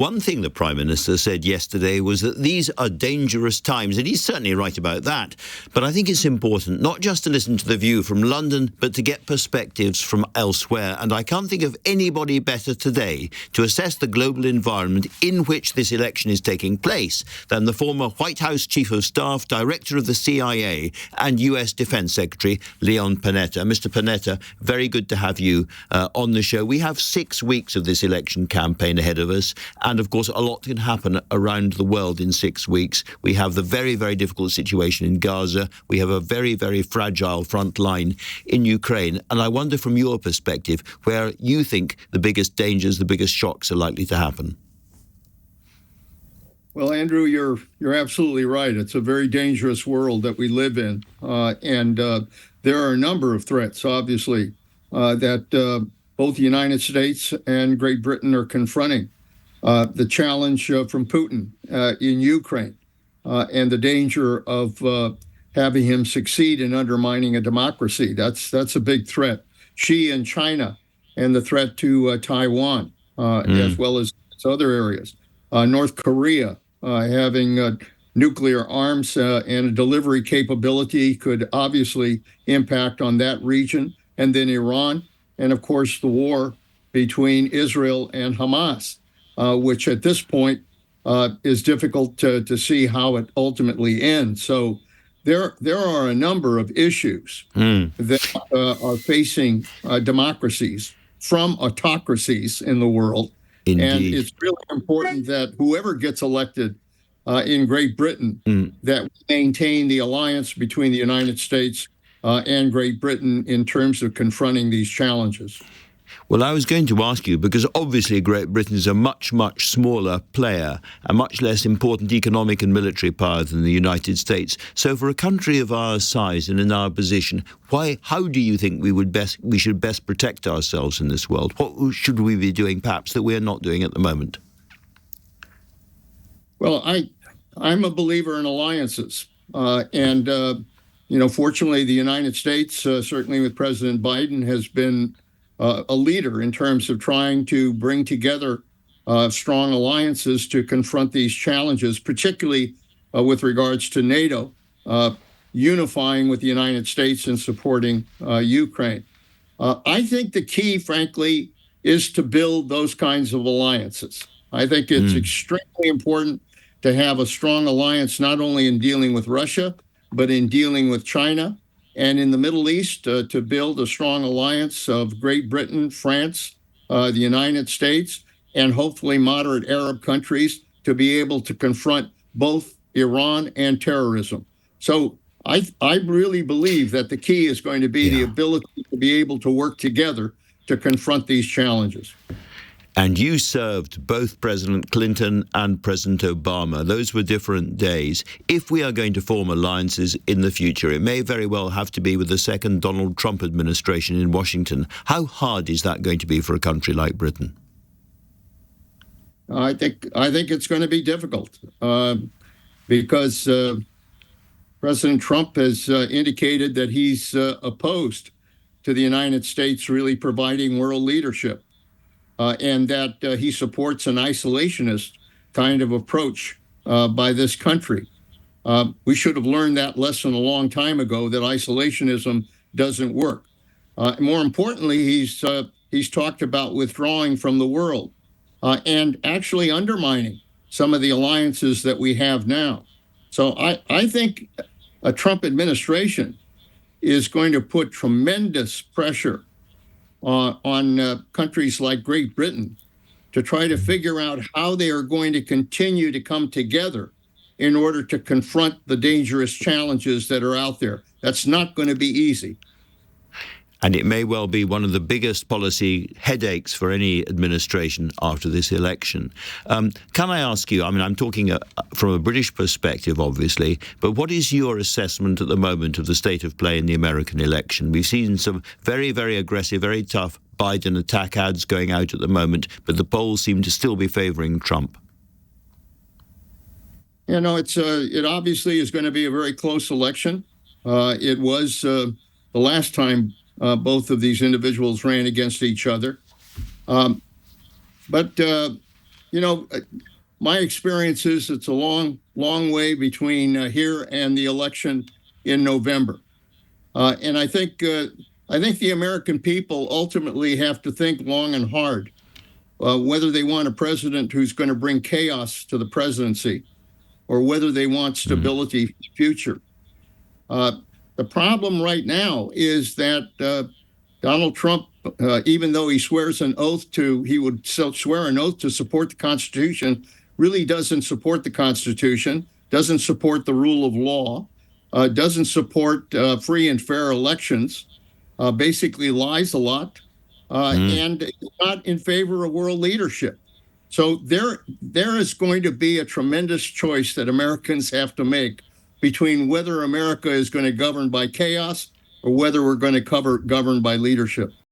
One thing the Prime Minister said yesterday was that these are dangerous times, and he's certainly right about that. But I think it's important not just to listen to the view from London, but to get perspectives from elsewhere. And I can't think of anybody better today to assess the global environment in which this election is taking place than the former White House Chief of Staff, Director of the CIA, and US Defense Secretary Leon Panetta. Mr. Panetta, very good to have you on the show. We have 6 weeks of this election campaign ahead of us. And, of course, a lot can happen around the world in 6 weeks. We have the very, very difficult situation in Gaza. We have a very, very fragile front line in Ukraine. And I wonder, from your perspective, where you think the biggest dangers, the biggest shocks are likely to happen. Well, Andrew, you're absolutely right. It's a very dangerous world that we live in. And there are a number of threats, obviously, that both the United States and Great Britain are confronting. The challenge from Putin in Ukraine and the danger of having him succeed in undermining a democracy. That's a big threat. Xi in China and the threat to Taiwan, as well as other areas. North Korea having nuclear arms and a delivery capability could obviously impact on that region. And then Iran, and of course the war between Israel and Hamas. Which at this point is difficult to see how it ultimately ends. So there are a number of issues that are facing democracies from autocracies in the world. Indeed. And it's really important that whoever gets elected in Great Britain, that we maintain the alliance between the United States and Great Britain in terms of confronting these challenges. Well, I was going to ask you, because obviously Great Britain is a much, much smaller player, a much less important economic and military power than the United States. So for a country of our size and in our position, how do you think we should best protect ourselves in this world? What should we be doing, perhaps, that we're not doing at the moment? Well, I'm a believer in alliances. Fortunately, the United States, certainly with President Biden, has been a leader in terms of trying to bring together strong alliances to confront these challenges, particularly with regards to NATO, unifying with the United States and supporting Ukraine. I think the key, frankly, is to build those kinds of alliances. I think it's extremely important to have a strong alliance, not only in dealing with Russia, but in dealing with China. And in the Middle East, to build a strong alliance of Great Britain, France, the United States, and hopefully moderate Arab countries to be able to confront both Iran and terrorism. So I really believe that the key is going to be the ability to be able to work together to confront these challenges. And you served both President Clinton and President Obama. Those were different days. If we are going to form alliances in the future, it may very well have to be with the second Donald Trump administration in Washington. How hard is that going to be for a country like Britain? I think it's going to be difficult because President Trump has indicated that he's opposed to the United States really providing world leadership. And that he supports an isolationist kind of approach by this country. We should have learned that lesson a long time ago, that isolationism doesn't work. More importantly, he's talked about withdrawing from the world and actually undermining some of the alliances that we have now. So I think a Trump administration is going to put tremendous pressure on countries like Great Britain to try to figure out how they are going to continue to come together in order to confront the dangerous challenges that are out there. That's not going to be easy. And it may well be one of the biggest policy headaches for any administration after this election. Can I ask you, I'm talking from a British perspective, obviously, but what is your assessment at the moment of the state of play in the American election? We've seen some very, very aggressive, very tough Biden attack ads going out at the moment, but the polls seem to still be favouring Trump. It obviously is going to be a very close election. It was the last time both of these individuals ran against each other. But you know, my experience is it's a long, long way between here and the election in November. And I think the American people ultimately have to think long and hard whether they want a president who's going to bring chaos to the presidency or whether they want stability for the future. The problem right now is that Donald Trump, even though he swears an oath to, he would swear an oath to support the Constitution, really doesn't support the Constitution, doesn't support the rule of law, doesn't support free and fair elections, basically lies a lot, and is not in favor of world leadership. So there is going to be a tremendous choice that Americans have to make between whether America is going to govern by chaos or whether we're going to govern by leadership.